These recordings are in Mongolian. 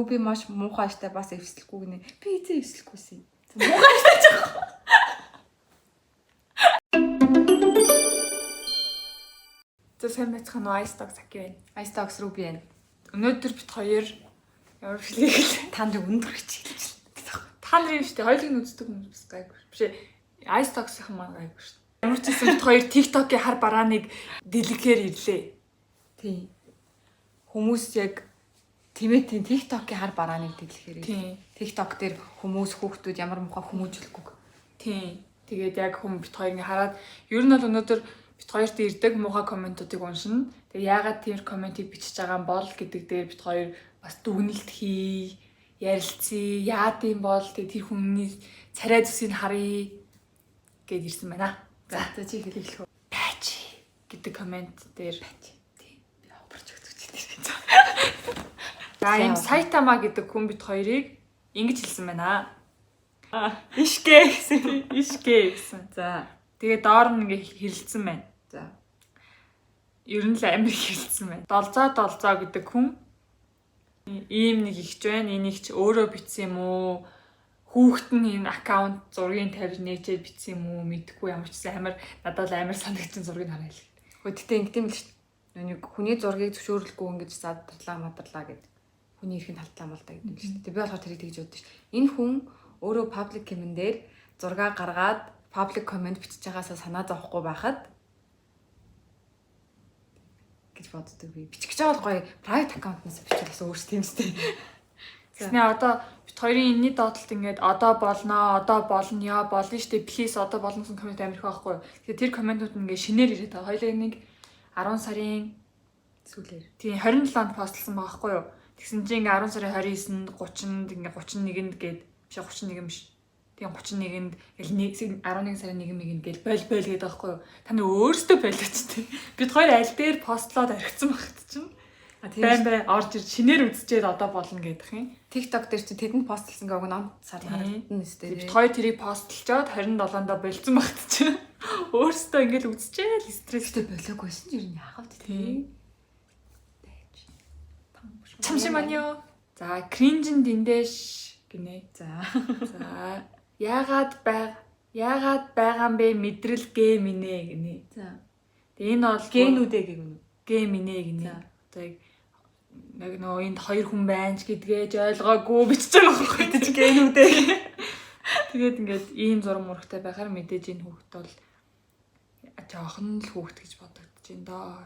Би маш муухай штэ бас эвслэхгүй гинэ. Би эзээ эвслэхгүйсэн. Муухай штэ жоо. За сайн байцгаана уу? Ice Dog Saki байна. Ice Dog руу би байна. Өнөөдөр бид хоёр ямар хэлээ та нар өндөр хичээлж байна. Та нарын шүү дээ. Хоёулыг нь үздэг юм бас гайгүй. Биш ээ. Ice Dog-ийн маань гайгүй шүү дээ. Ямар ч юм бид хоёр TikTok-ийн хар барааныг дэлгэхээр ирлээ. Тийм. Хүмүүс яг Тимэтийн TikTok-ийн хар барааныг дэлгэхээр. Тийм. TikTok дээр хүмүүс хүүхдүүд ямар муухай хүмүүжүүлэхгүй. Тийм. Тэгээд яг хүмүүс бид хоёр ингээ хараад ер нь бол өнөөдөр бид хоёрт ирдэг муухай комментуудыг уншина. Тэгээ яагаад тийм комментиг бичиж байгаа юм бол гэдэг дээр бид хоёр бас дүгнэлт хий, ярилцъя. Яад юм бол тэр хүний царай зүсийг харъя гэд ирсэн байна. За чи хэлэх үү? Байж гэдэг коммент дээр Тийм. Би аварч өгч. За ийм Сайтама гэдэг хүн бид хоёрыг ингэж хэлсэн байна. Ишгэ гэсэн. Ишгэ гэсэн. За. Тэгээ доор нь ингээ хэрэлцсэн байна. За. Ер нь л амар хэрэлцсэн байна. Долзоо гэдэг хүн ийм нэг ихч байна. Энийг ч өөрөө бичсэн юм уу? Хүүхэд нь энэ аккаунт зургийг тавьж нээчээд бичсэн юм уу? Мэдхгүй ямар ч амар надад амар санагдсан зургийг хараа л. Гэхдээ ингэдэм л шүү дээ. Нэг хүний зургийг зөвшөөрлөхгүй ингэж задарлаа гэд. Хүний эрхэнд халтлаа мал та гэдэг юм шүү дээ. Би болохоор тэрийг тэгж боддоо шүү. Энэ хүн өөрөө паблик коммент дээр зураг гаргаад паблик коммент бичиж байгаасаа санаа зовхгүй байхад гэж боддог би. Бичих гэж байгаа бол гоё private account-наас бичүүлээс өөрсдөө юм сте. Тэснэ одоо бид хоёрын энэний доотлолт ингээд одоо болно штэ please одоо болно гэсэн коммент амар их байхгүй. Тэгээ тэр комментууд ингээд шинээр ирээд байгаа. Хоёлаа нэг 10 сарын сүүлээр. Тийм 27-нд постлсан байгаа байхгүй юу? Тэгсэн чинь ингээ 10 сарын 29-нд 30-нд ингээ 31-нд гээд биш 31 юм биш. Тийм 31-нд ингээл 11 сарын 1-нд гээд бойл гээд байгаа байхгүй юу? Та нар өөрсдөө байлаач тий. Бид хоёр аль дээр постлоод орхицсан багт чинь. Байн орж ир шинээр үзчихээд одоо болно гэдэг юм. TikTok дээр чи тэдэнд постлсан гог ном сар харагдана өстэй. Бид хоёр тэрийг постлчоод 27-нд болцсон багт чинь. Өөрсдөө ингээл үзчихээл стресстэй болоогүйсэн ч ер нь яахав тий. Чамшиманё. За, кринжин дэндэж гинэ. За. За, яагаад байгаа юм бэ мэдрэл гэм инэ гинэ. За. Тэгээ энэ бол генүүдээ гэгнэ. гэм инэ гинэ. Одоо яг нөө энд хоёр хүн байна ч гэдгээж ойлгоогүй бичиж байгаа байхгүй гэж генүүдээ. Тэгээд ингээд ийм зураг мурагтай байхаар мэдээж энэ хүүхэд бол жоохон л хүүхэд гэж бодогдож байна доо.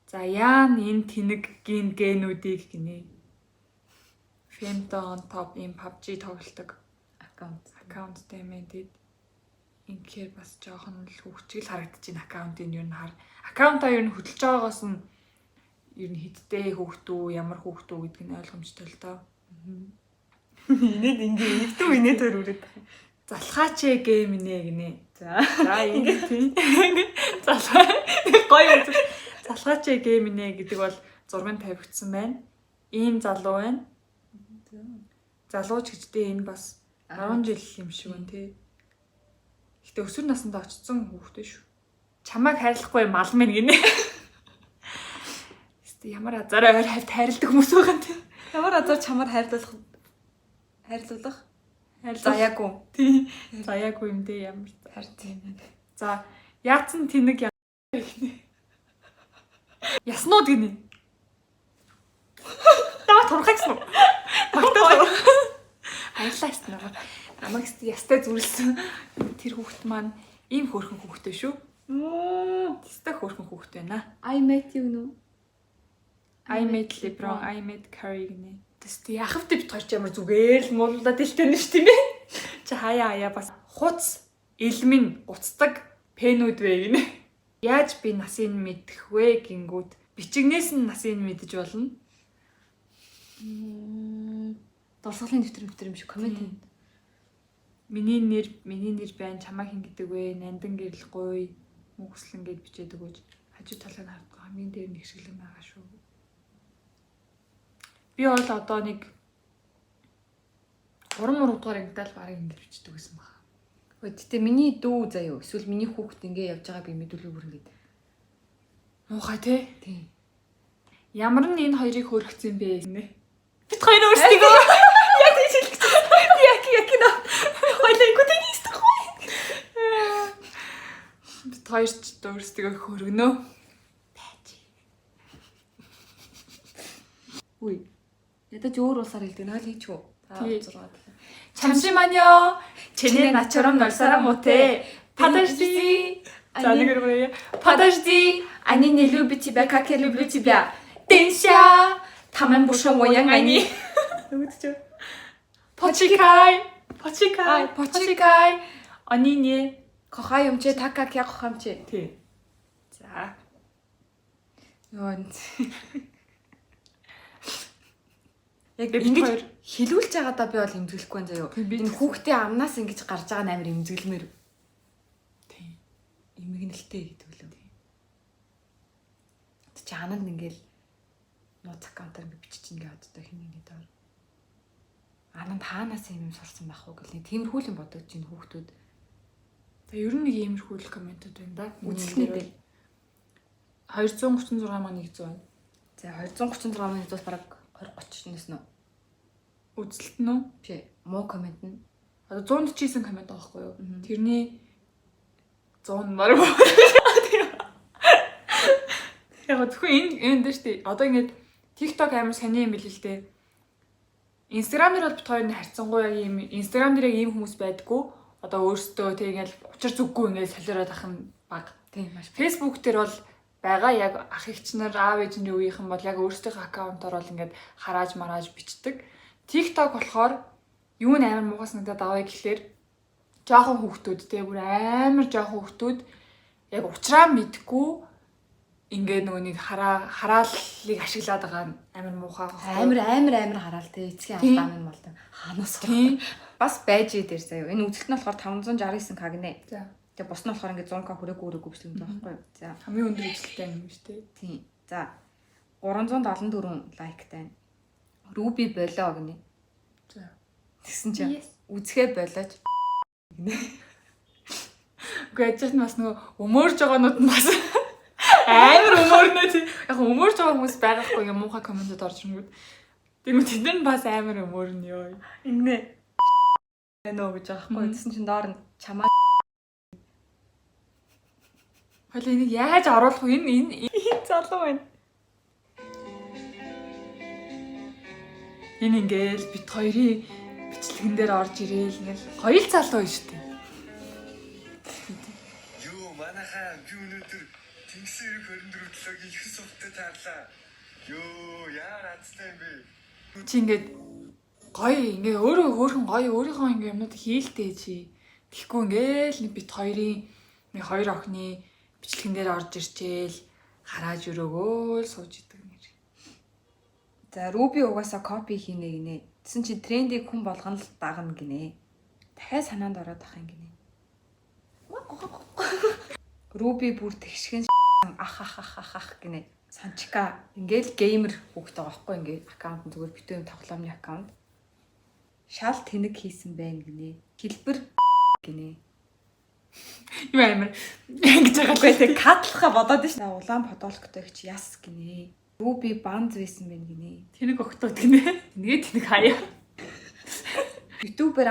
За яан энэ тэнэг генүүдийг гинэ. Femto on top in PUBG тоглолдог аккаунт дэмэдэд инхээр бас жоохон л хөвчгөл харагдаж байна аккаунтын юу н хар. Аккаунтаа юу н хөдөлж байгаагаас нь ер нь хиттэй хүүхдүү ямар хүүхдүү гэдг нь ойлгомжтой л доо. Инээд ингээ инээд төр үрээд. Залхаач гэм нэ гинэ. За ингээ тийм. Залхаа гоё үү. Залхаач гэм нэ гэдэг бол зураг тавигдсан байна. Ийм залуу байна. Залууч гэжтэй энэ бас 10 жил юм шиг байна тий. Гэтэ өсвөр наснд очсон хүүхдээ шүү. Чамайг хайрлахгүй мал мэн гинэ. Гэтэ ямар азараа ойр хавьд хайрладаг хүмүүс байгаа юм тий. Ямар азар чамаар хайрлуулах? Заяагүй. Тий. Заяагүй юм дээ ямар харь тийм. За, яатсан тэнэг яснууд гинэ. Таа турхагсан уу? Багтаа. Айлаас нэг намайг ястай зүрлсэн тэр хүүхэд маань ийм хөөрхөн хүүхдээ шүү. Ястай хөөрхөн хүүхдээ байна. I met you no. I met LeBron, I met Curry гинэ. Тэст яхав тэ бит хоёр ч ямар зүгээр л муулаад дэлтэй нь шүү тийм ээ. Чи хаяа бас хуц элмэн уцдаг пенүүд вэ гинэ. Яаж би насыг мэдэх вэ гингүүд бичигнээс нь насыг мэдэж болно. Дурсгалын дэвтэр юм шиг коммент юм. Миний нэр байна. Чамаа хин гэдэг вэ? Нандан гэрэл гуй. Мөкслэн гэд бичээд өгөөж. Хажуу талаа нь хардгаа хамгийн дээр нэг шиглэн байгаа шүү. Би бол одоо нэг 3 дугаар ангидал барыг ингэж бичдэг гэсэн байна. Гэхдээ миний дүү заяа эсвэл миний хүүхэд ингэ явж байгааг би мэдүүлэх бүр ингэ. Муухай тий. Тийм. Ямар нь энэ хоёрыг хөөргөцсөн бэ гинэ. Бид хоёр өөрсдөө Яг тийж хэлчих. Яг нөө. Хоёлаа ингүү тэнийстэй гоё. бид хоёр ч өөрсдөө хөргөнөө. Үгүй. Ядаж өөр улсаар хэлдэг нөө хийч үү? Тий. 6. 잠시만요. 쟤네 나처럼 널 사람 못해. Подожди. За нэг хэрэг. Подожди. Они не любят тебя, как я люблю тебя. Тэнся. Таман буша моян ани. Үгдэж. Почекай. Почекай. Почекай. Они не. Кохай юмчээ так как я кохамчээ. Тий. За. Йоо. Яг бид ингэж хоёр хилүүлж байгаадаа би бол имзэглэхгүй байна заяо. Энэ хүүхдээ амнаас ингэж гарч байгаа нь амар имзэглэмээр. Тий. Имгэнэлтэй гэдэг лөө. Чи ананд ингээл нууц аккаунтаар бичиж ингээ одтой хин ингээ доор. Ананд хаанаас юм сурсан байх уу гэл нэг тиймэрхүү юм бодож чинь хүүхдүүд. За ер нь нэг иймэрхүү комментууд байна да. Үзэлтний дээр 236 маань 100 байна. за 236 минут бас бараг 20 30 нэс нөө. Үзэлт нь үү? Тий. Муу комент нь. Одоо 149 коммент байгаа байхгүй юу? Мгм. Тэрний 100 бараг. Яг зөвхөн энэ дээ штий. Одоо ингээд TikTok амар сони юм бил л дээ. Instagram дээр бол бит хоёрын харьцангуй яг ийм Instagram дээр яг ийм хүмүүс байдгүй. Одоо өөрсдөө тэг ингээл учир зүггүй ингээд солиороод ах юм баг. Тийм маш. Facebook дээр бол байгаа яг ах эгч нар аав ээжний үеийнхэн бол яг өөрсдийнхөө аккаунтаар бол ингээд харааж марааж бичдэг. TikTok болохоор юу н амар муухай санагдаад аваа гэхлээр жоохон хүүхдүүд те бүр амар жоохон хүүхдүүд яг уучраа мэдгүй ингээд нөгөө нэг харааллыг ашиглаад байгаа нь амар муухай Амар хараал те эцгийн алдаа минь мал та. Хаанаас тийм. бас байж дээр заяа. Энэ үзэлт нь болохоор 569к гинэ. За Тэгээ бос нь болохоор ингээд 100к хүрээгүй бичлэг байгаа байхгүй юу? За. хамгийн өндөр үзэлттэй юм шүү дээ. Тийм. За. 374 лайктай байна. Руби болоо гинэ. За. Тэгсэн чинь үзгээ болооч. Үгүй яж нь бас нөгөө өмөрж байгаанууд нь бас амар өмөрнөө тий. Яг өмөрж байгаа хүмүүс байгаахгүй юм муухай комментод орж ирэнгүүт. Тэгмээ тэд нар бас амар өмөрнө ёо. Ингэнэ. Нөө гэж байгаа байхгүй. Тэгсэн чинь доор нь чамаа Хойлоо энийг яаж оруулах вэ? Энэ залуу байна. энэ ингээл бит хоёрын бичлэгэн дээр орж ирээл ингээл гоё л залуу юм шүү дээ. Юу манайхаа би өнөөдөр Тэнгисийн 24 төлөөгийн 9 сувтад таарлаа. Юу яа радтай юм бэ? Чи ингээд гоё ингээ өөрөө хөөрхөн гоё өөрийнхөө ингээ юмнууд хийлтэй чи. Тэгэхгүй ингээл нэг бит хоёрын нэг хоёр охины бичлэгэн дээр орж ирчээл харааж өрөөгөө л сууж идэг нэр. За Руби угаасаа копи хийнэ гинэ. Тэгсэн чинь трендийг хүн болгоно л дагна гинэ. Дахиад санаанд ороод ах юм гинэ. Руби бүр тэгшгэн ах гинэ. Санчка ингээл геймер хүүхдээ байгаа байхгүй ингээ аккаунт нь зүгээр битүү юм тоглоомны аккаунт. Шал тэнэг хийсэн байна гинэ. Хэлбэр гинэ. Юу амар ингэж байгаа Гэхдээ тэг катлахаа бодоод ш. Улаан подолктой их яс гинэ. Руби банз байсан байна гинэ. тэнэг огтод гинэ. Тэгээ тэнэг хаяа. YouTube-ээр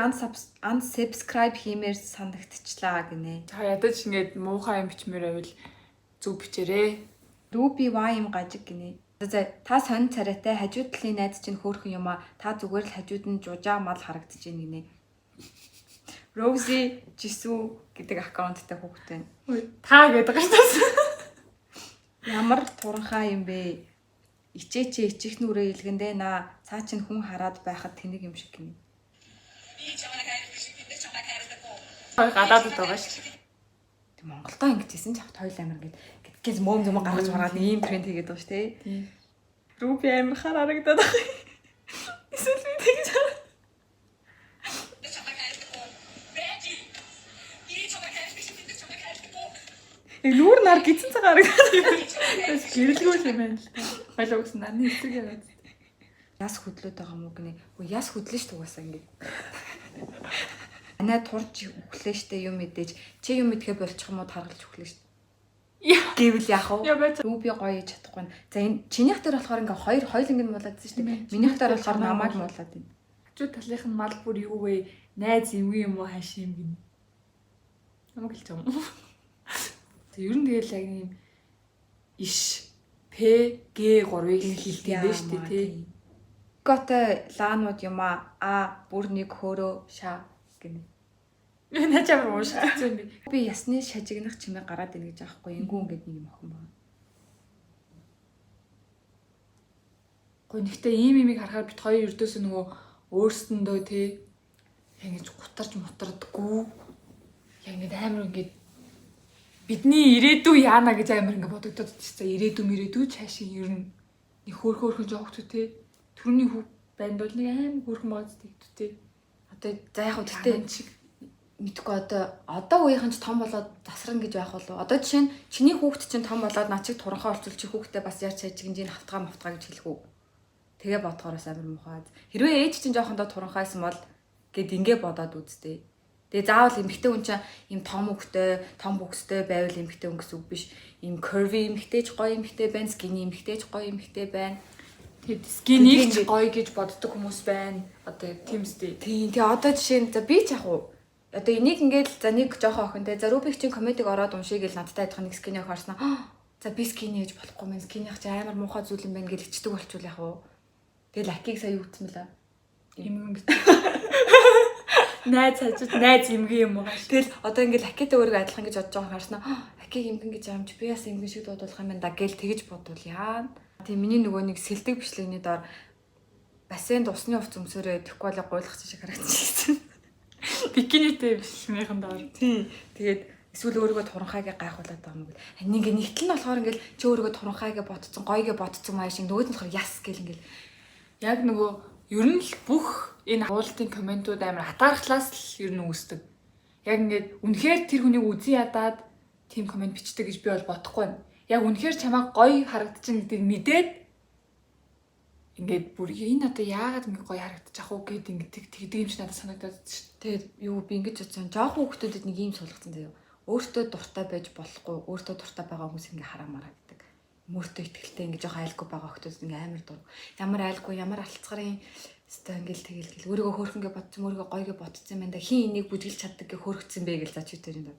unsubscribe хиймээр санагдчихлаа гинэ. За ядаж ингээд муухай юм бичмээр байвал зүг бичээрээ. Руби ваа юм гажиг гинэ. За та сонь царайтай хажууд талын найз чинь хөөрхөн юм а. Та зүгээр л хажууд нь жужаа мал харагдаж байна гинэ. Rosie Jisoo гэдэг аккаунттай хүүхдээ. Та гэдэг байгаа шүү дээ. Ямар туранхаа юм бэ? Ичээчээ ичих нүрээ илгэндээ наа. Цаа чинь хүн хараад байхад тэнэг юм шиг гинэ. Гадаад байгаа шүү. Тэг Монголдоо ингэжсэн ч авт хоёул амир гэдгээс мөөм зөм гаргаж маргаад ийм тренд хийгээд байгаа шүү дээ. Тийм. Руби амир харагдаад байгаа. Эсвэл би тэгж хараад. Нүүр нар гизэн цагаар Бас гэрэлгүй юм байна л та. Хойлоо гэсэн нарны эсрэг яваад. яс хөдлөөд байгаа юм уу гинэ. Үгүй яс хөдлөн ш тугаасаа ингэ. Анаа турж өглөө штэ юм мэдээж. Чи юм мэдхэ болчих юм уу таргалж өглөө штэ. Яа. Гэвэл яах вэ? Яа байж. Руби гоё хийж чадахгүй нь. За энэ чинийх дээр болохоор ингээ хоёр ингээ муулаадсан шүү дээ. Минийх дээр болохоор намайг муулаад байна. Хажуу талынх нь мал бүр юу вэ? Найз эвгүй юм уу хааш юм гин. Намайг хэлж байгаа юм. Тэг ер нь тэгэл яг юм иш П Г 3-ыг хэлдэг дээ шүү дээ тий. Готой лаанууд юм а бүр нэг хөөрөө ша гинэ. Энэ чамар уушчихсан би. Би ясны шажигнах чимээ гараад ийн гэж аахгүй ингүү ингээд нэг юм охин байна. Гоо нэгтээ ийм имийг харахаар бит хоёр ердөөсөө нөгөө өөрсөндөө тий ингэж гутарч мутардаггүй. Яг ингэ амар ингэ бидний ирээдүй яана гэж амар ингэ бодогдоод байна. Ирээдүй цаашаа ер нь нэг хөөрхөн жоохт тий. Төрний хүү банд бол нэг амар хөөрхөн байгааз тий. Одоо за яг хөө тэгтээ мэдгүй одоо үеийнхэн ч том болоод засран гэж байх болов. Одоо жишээ нь чиний хүүхэд чинь том болоод над чиг туранхаа олцвол чи хүүхдээ бас яаж чажигнжийн хавтгаа мавтгаа гэж хэлэх үү. Тэгээ бодохоороос амар мухаад. Хэрвээ ээж чинь жоохондоо туранхаасан бол гэд ингээ бодоод үзтээ. Тэгээ заавал эмэгтэй хүн чинь им том хөвгтэй, том бүкстэй байвал эмэгтэй хүн гэсэн үг биш. Им curvy эмэгтэйч гоё эмэгтэй байна, skinny эмэгтэйч гоё эмэгтэй байна. Тэгээд skinny ч гоё гэж боддог хүмүүс байна. Одоо тийм үстэй. Тийм. Тэгээ одоо жишээ нь за би ч яг уу одоо энийг ингээд за нэг жоохон охинтой за Рубик чинь комедиг ороод уншиг гэл надтай адилхан нэг скиний харснаа. За би скини гэж болохгүй мэн скиних чи амар муухай зүйл юм байна гэж ичдэг болчихвол яах вэ? Тэгэл акиг сая юу гэсэн мэлээ. Имгэн гэж. Найз хажууд найз имгэн юм уу гаш. Тэгэл одоо ингээд акитай өөрийгөө адилхан гэж бодож байгаа харснаа. Акиг имгэн гэж юм чи би бас имгэн шиг дуудуулах юм байна да гэл тэгэж бодвол яа. Тийм миний нөгөө нэг сэлдэг бичлэгний доор бассейнд усны хувц өмсөөрөө тэхгүй болоо гуйлах шиг харагдчихсан. Бикинитэй бичлэгнийхэн доор. Тийм. Тэгээд эсвэл өөрийгөө туранхайгаа гайхуулаад байгаа юм бол нэг нэгтэл нь болохоор ингээл чи өөрийгөө туранхайгаа ботцсон, гоёгээ ботцсон маяг шиг нөгөөд нь болохоор яс гэл ингээл Яг нөгөө ер нь л бүх энэ агуулгын комментууд амар хатаархлаас л ер нь үүсдэг. Яг ингээд үнэхээр тэр хүнийг үзий ядаад тийм коммент бичдэг гэж би бол бодохгүй байна. Яг үнэхээр чамаа гоё харагдчихна гэдгийг мэдээд ингээд бүр энэ одоо яагаад ингэ гоё харагдчих ах уу гэд ингээд тэгдэг юм чи надад санагдаад шүү. тэгээд юу би ингэж бодсон. Жохон хүмүүстэд нэг юм суулгацсан заяа. Өөртөө дуртай байж болохгүй, өөртөө дуртай байгаа хүмүүс ингээ хараамаараа гэдэг. Мөртөө ихтгэлтэй ингээ жоох айлгүй байгаа хүмүүсд ингээ амар дур. Ямар айлгүй, ямар алцгарын өстой ингээл тэгэл өөрийгөө хөөрхөнгөө бодсон, өөрийгөө гойгоо ботцсон юм да. Хин энийг бүжгэлж чаддаг гэ хөөргцэн бэ гэл за чи тэр юм да.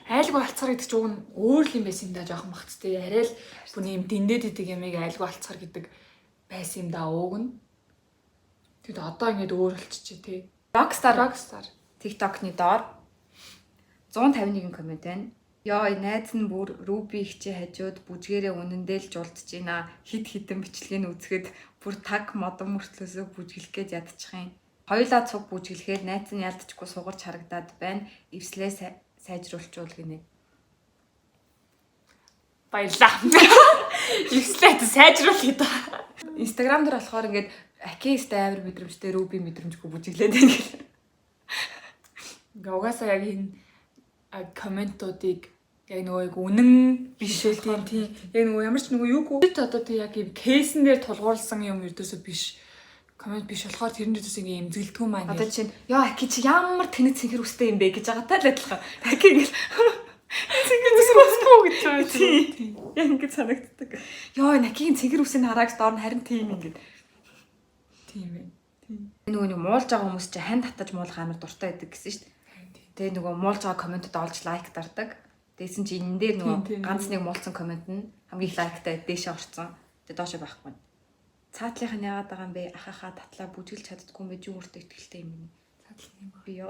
Айлгүй алцгар гэдэг чинь уг нь өөр л юм байсан юм да жоохон бахцтай. Арай л бүний юм дэндэд идэг ямиг айлгүй алцгар гэдэг байсан юм да ууг нь. Тэгэд одоо ингээд өөр болчихжээ тий. Rockstar TikTok-ны доор 151 коммент байна. Яа найз нь бүр Руби ихчээ хажууд бүжгээрээ үнэндээ л жуулдж байна. Хит хитэн бичлэгийг үзэхэд бүр таг модон мөртлөөсөө бүжгэлэх гэж ядчих юм. Хоёулаа цуг бүжгэлэхээр найз нь ялдчихгүй сугарч харагдаад байна. Эвслээ сайжруулчул гинэ. Баярлаа. Эвслээ сайжруулъя да. Instagram дээр болохоор ингээд акистай амар мэдрэмжтэй Руби мэдрэмжгүй бүжиглээд байна гэл. Ингээ угаасаа яг энэ комментуудыг яг нөгөө үнэн биш үү тийм. Яг нөгөө ямар ч нөгөө юугүй. Одоо тийм яг юм кейсэн дээр тулгуурласан юм ердөөсөө биш. Коммент биш болохоор тэрнээс ингээ эмзэглэдэггүй маань. Одоо чинь яа аки чи ямар тэнэг цэнхэр үстэй юм бэ гэж байгаа таа л адилхан. Аки ингээл цэнхэр үсгүй гэж байгаа тийм. Яг ингэ санагддаг. Яа энэ акигийн цэнхэр үсийг хараагч доор нь харин тийм ингээд. Тийм ээ. Тийм. Нөгөө нэг муулж байгаа хүмүүс чи хань татаж муулах амар дуртай байдаг гэсэн шүү дээ. Тэгээ нөгөө муулж байгаа комментод олж лайк дардаг. Тэгсэн чи энэ дээр нөгөө ганц нэг муулсан коммент нь хамгийн их лайктай дээшээ орцсон. Тэгээ доошоо байхгүй. Цаатлынх нь яагаад байгаа юм бэ? Ахахаа татлаа бүжгэлж чаддгүй юм бэ? Юу өөртөө ихтэй юм бэ? Цаатлын юм би яа.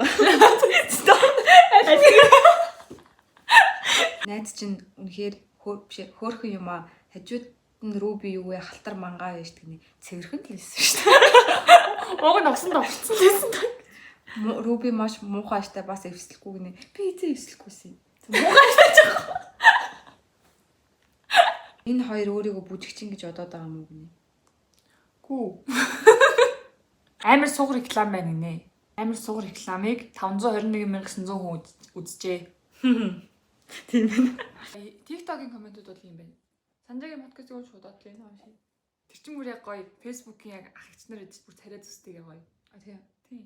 Найз чинь үнэхээр хөөрхөн юм аа. Хажууд нь Руби юу вэ? Халтар мангаа байж гэнэ. Цэвэрхэн л хэлсэн шүү дээ. Уг нь усан довцсон байсан та. Руби маш муухайштай бас эвсэлгүй гинэ. Би эзээ эвсэлгүйсэн. Муухайштай жаа. Энэ хоёр өөрийгөө бүжигчин гэж бодоод байгаа юм уу гинэ? Гүү. Амар сугар реклам байна гинэ. Амар сугар рекламыг 521,900 хүн үзжээ. Тийм байна. TikTok-ийн комментууд бол юм байна. Санджагийн подкастыг бол шууд одлоо уншия. Тэр чинь бүр яг гоё. Facebook-ийн яг ах эгч нар эдж бүр царай зүстэй гоё. А тийм. Тийм.